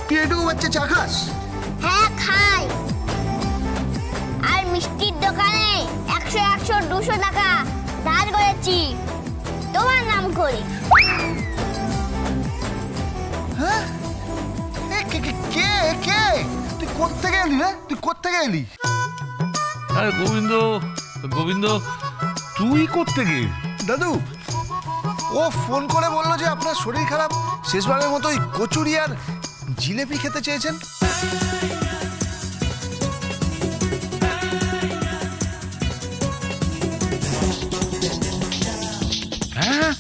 তুই এটুকু বাচ্চা চা খাস? হ্যাঁ খাই। আর মিষ্টির দোকানে 100 100 200 টাকা ধার করেছি তোমার নাম করে। হ্যাঁ? কে কে কে কে? তুই কোত্থেকে এলি রে? তুই কোত্থেকে এলি? আরে গোবিন্দ, গোবিন্দ তুই কোত্থেকে? দাদু, ও ফোন করে বললো যে আপনার শরীর খারাপ, শেষবারের মতো ওই কচুরি আর জিলেপি খেতে চেয়েছেন। হ্যাঁ,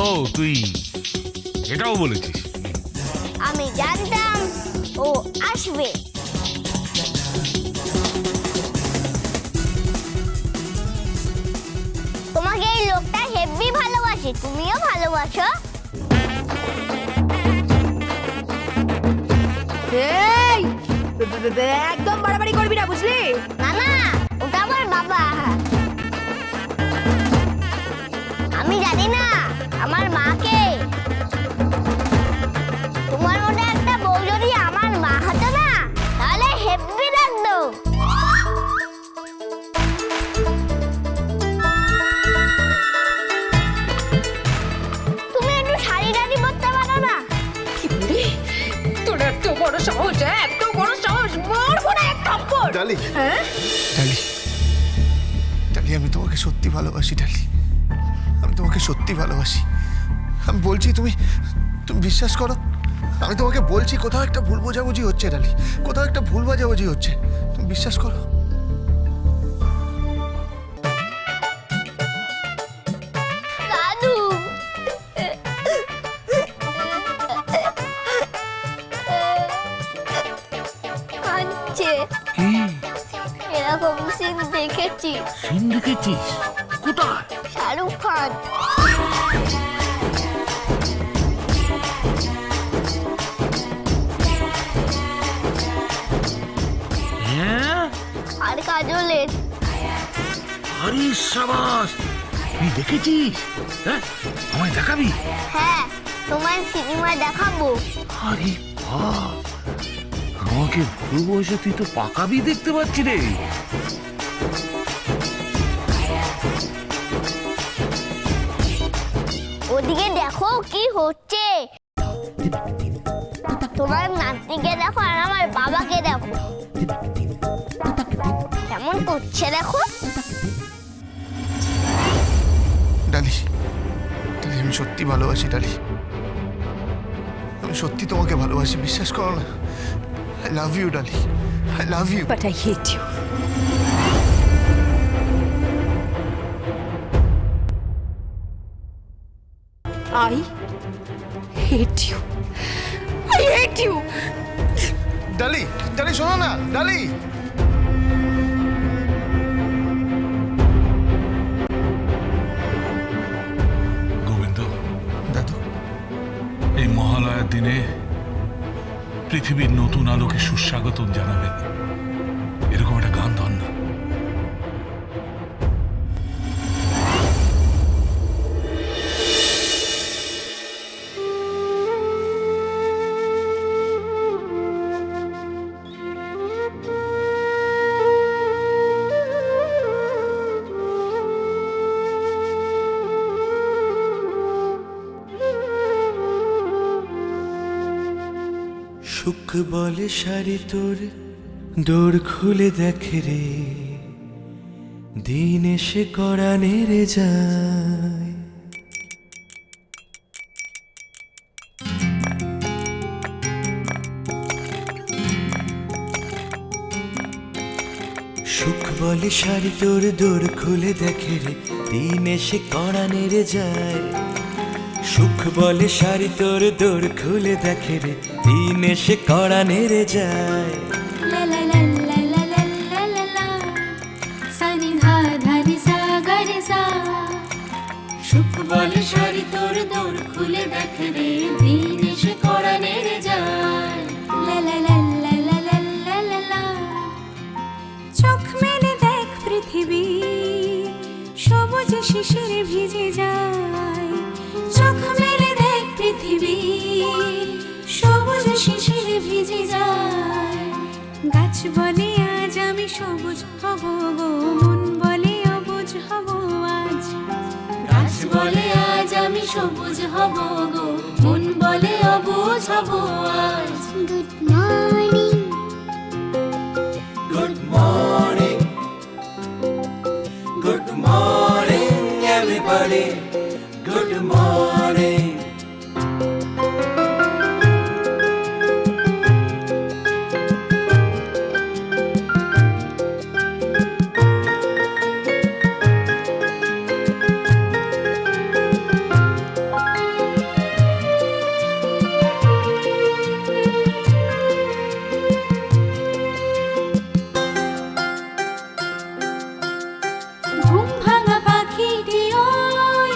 ও তুই এটাও বলেছিস? আমি জানতাম ও আসবে। তোমাকে এই লোকটা হেব্বি ভালোবাসে, তুমিও ভালোবাসো। এই একদম বাড়াবাড়ি করবি না, বুঝলি? না না, ওটা আমার বাবা। আমি জানি না আমার মাকে। তোমার মনে একটা বউ যদি আমার মা হতো না, তাহলে হেব্বি লাগতো। তুমি একটু শাড়ি টাড়ি পরতে পারো না? কি বলি? তোর এত বড় সাহস, এত বড় সাহস, মারবো না এক থাপ্পড়। ডালি, হ্যাঁ? ডালি, ডালি, আমি তোমাকে সত্যি ভালোবাসি ডালি। আমি তোমাকে সত্যি ভালোবাসি। আমি বলছি, তুমি তুমি বিশ্বাস করো। আমি তোমাকে বলছি, কোথাও একটা ভুল বোঝাবুঝি হচ্ছে ডালি, কোথাও একটা ভুল বোঝাবুঝি হচ্ছে। তুমি বিশ্বাস করো। দাদু, কাঁদছে। কি এরকম সিন দেখেছি। সিন দেখেছিস? কোথায়? শাহরুখ খান। হ্যাঁ, আর কাজলের। আরে সাবাস, তুই দেখেছিস? হ্যাঁ, আমায় দেখাবি? হ্যাঁ, তোমার সিনেমা দেখাবো। আরে বাহ, আমাকে ভুল বয়সে তুই তো পাকাবি দেখতে পাচ্ছি রে। ওদিকে দেখো কি হচ্ছে। তোমার নাতিকে দেখো আর আমার বাবাকে দেখো কেমন করছে দেখো। ডালি, ডালি, আমি সত্যি ভালোবাসি ডালি। আমি সত্যি তোমাকে ভালোবাসি, বিশ্বাস করো না। I love you Dolly, I love you. But I hate you. I hate you. I hate you. ডালি, ডালি, শোনো না ডালি। গোবিন্দ, দাদু, এই মহালয়ার দিনে পৃথিবীর নতুন আলোকে সুস্বাগতম জানাবে এরকম একটা গান ধর না। সুখ বলে শাড়ি তোর ডোর খুলে দেখে রে, দিন এসে করা নেড়ে যায়। সুখ বলে শাড়ি তোর ডোর খুলে দেখে রে, দিন এসে করা নেড়ে যায়। সুখ বলে শাড়ি তোর দোর খুলে দেখে রে, দিন এসে কড়া নেড়ে যায়। লা লা লা লা লা লা লা লা লা, সা নি ধা ধা নি সা গা রে সা। সুখ বলে শাড়ি তোর দোর খুলে দেখে রে, দিন এসে কড়া নেড়ে যায়। লা লা লা লা লা লা লা লা লা, চোখ মেলে দেখ পৃথিবী সব সবুজ শিশির ভিজে যায়, চোখ মেলে দেখ পৃথিবী, সবুজ শিশির ভিজে যায়। গাছ বলে আজ আমি সবুজ হব গো, মন বলে অবুঝ হব আজ। গাছ বলে আজ আমি সবুজ হব গো, মন বলে অবুঝ হব আজ। Good morning Good morning, good morning, everybody. Good morning. ঘুম ভাঙা পাখিটি ওই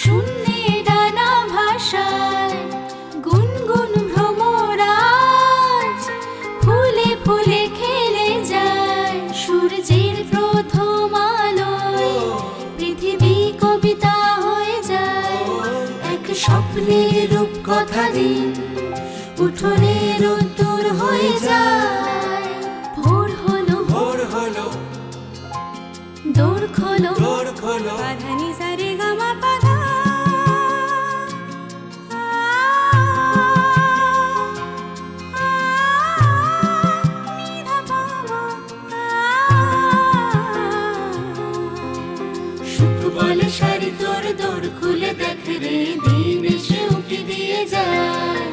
শূন্যে ডানা ভাষায়, গুনগুন ভ্রমরাজ ফুলে ফুলে খেলে যায়। সূর্যের প্রথম আলোয় পৃথিবী কবিতা হয়ে যায়, এক স্বপ্নের রূপকথা দিন উঠোনে রোদ্দুর হয়ে যায়। ভোর হলো ভোর হলো, দৌড় খোলো দোর খোলো, পাধানি সারে গামা পাধা। সুখ বলে শাড়ি তোর দৌড় খুলে দেখ রে, দিন এসে উকি দিয়ে যায়।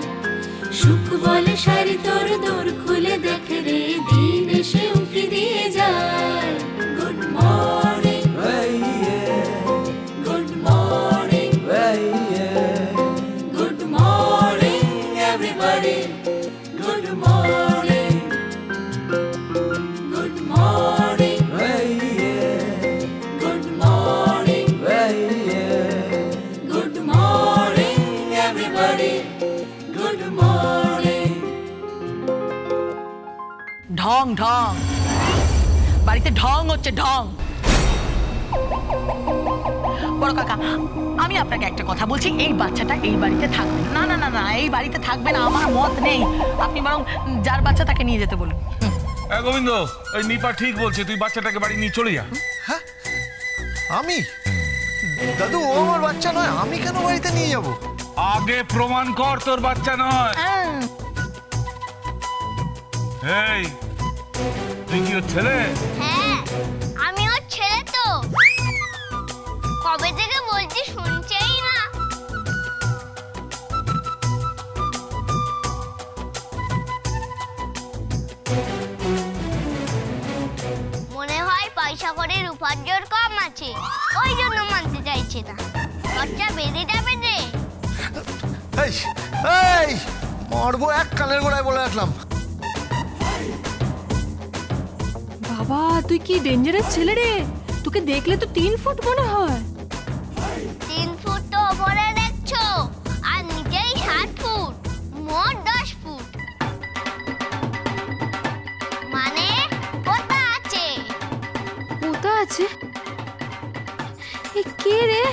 সুখ বলে শাড়ি তোর দৌড় খুলে দেখ রে, দিন এসে উকি দিয়ে যায়। Good morning, hey yeah, good morning, hey yeah. Good morning everybody. Good morning, good morning, Hey yeah, good morning, hey yeah. Good morning everybody. Good morning. ঢং ঢং, বাড়িতে ঢং হচ্ছে ঢং। বড় কাকা, আমি আপনাকে একটা কথা বলছি, এই বাচ্চাটা এই বাড়িতে থাকবে না। না না না, এই বাড়িতে থাকবে না, আমার মত নেই। আপনি বরং যার বাচ্চা তাকে নিয়ে যেতে বলুন। গোবিন্দ, ওই নিপা ঠিক বলছে, তুই বাচ্চাটাকে বাড়ি নিয়ে চলে যা। হ্যাঁ আমি? দাদু ও আমার বাচ্চা নয়, আমি কেন বাড়িতে নিয়ে যাব? আগে প্রমাণ কর তোর বাচ্চা নয়। এই, তুই কি ওর ছেলে? হ্যাঁ আমি ওর ছেলে তো, কবে থেকে বলছি শুনছেই না। মনে হয় পয়সা করে রূপাঞ্জর কম আছে, ওই জন্য মানতে চাইছে না। খরচা বেড়ে যাবে রে। এই এই মরবো, এক কানের গোড়ায় বলে রাখলাম। বাবা তুই কি ডেঞ্জারাস ছেলে রে, তোকে দেখলে তো 3 ফুট মনে হয়। 3 ফুট তো ওপরে দেখছো, আর নিজেই 7 ফুট, মোট 10 ফুট। মানে কোথা আছে? কোথা আছে? এ কে রে?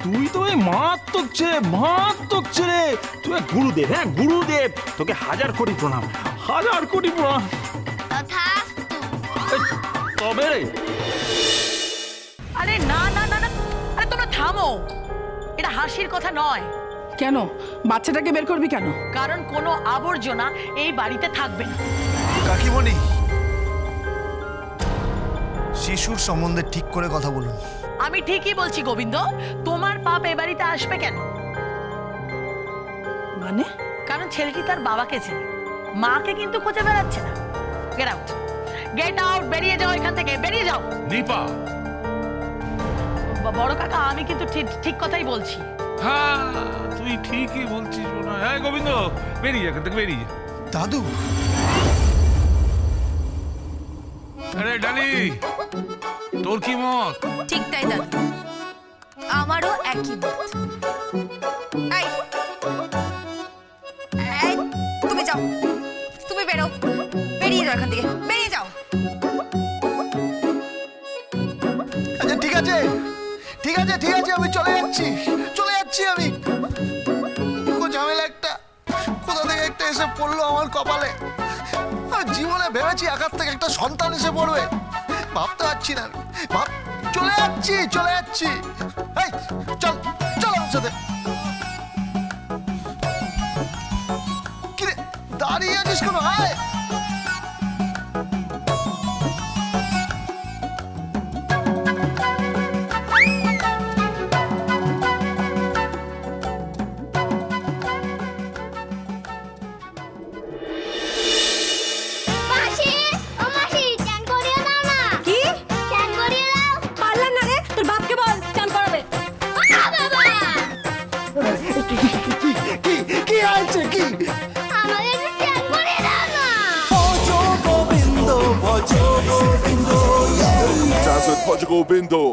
তুই তো এই মারাত্মক ছেলে, তুই এক গুরুদেব। হ্যাঁ গুরুদেব, তোকে হাজার কোটি প্রণাম, হাজার কোটি প্রণাম। তথাস্তু। তবে রে, আরে না না না না, আরে তোমরা থামো, এটা হাসির কথা নয়। কেন বাচ্চাটাকে বের করবি কেন? কারণ কোনো আবর্জনা এই বাড়িতে থাকবে না। কাকিমণি, শিশুর সম্বন্ধে ঠিক করে কথা বলুন। আমি ঠিকই বলছি গোবিন্দ, তোমার পাপ এ বাড়িতে আসবে কেন? মানে কারণ ছেলেটি তার বাবাকে চেনে, মাকে কিন্তু খুঁজে বেড়াচ্ছে না। গেট আউট, গেট আউট, বেরিয়ে যাও এখান থেকে, বেরিয়ে যাও। নিপা, বড় কাকা আমি কিন্তু ঠিক কথাই বলছি। হ্যাঁ তুই ঠিকই বলছিস মনে হয়। হ্যাঁ গোবিন্দ, বেরিয়ে যা এখান থেকে, বেরিয়ে যা। দাদু আরে ডালি, তোর কি মত? ঠিক তাই দাদু, আমারও একই মত। এই, এই, তুমি যাও, তুমি বেরো, বেরিয়ে যাও এখান থেকে, বেরিয়ে যাও। আছে ঠিক আছে ঠিক আছে, আমি চলে যাচ্ছি আমি। ঝামেলা একটা কোথা থেকে একটা এসে পড়লো আমার কপালে। আর জীবনে ভেবেছি আকাশ থেকে একটা সন্তান এসে পড়বে, ভাবতে পারছি না। চলে যাচ্ছি। এই চল চল আমার সাথে। কিরে দাঁড়িয়ে আছিস কেন? আয়। মাসি, ও মাসি, চান করিয়ে দাও না। কি চান করিয়ে দাও। পারলাম না রে, তোর বাপকে বল চান করাবে। বাবা, কি আছে কি? আমাকে একটু চান করিয়ে দাও না। Dance with Portugal Bindo.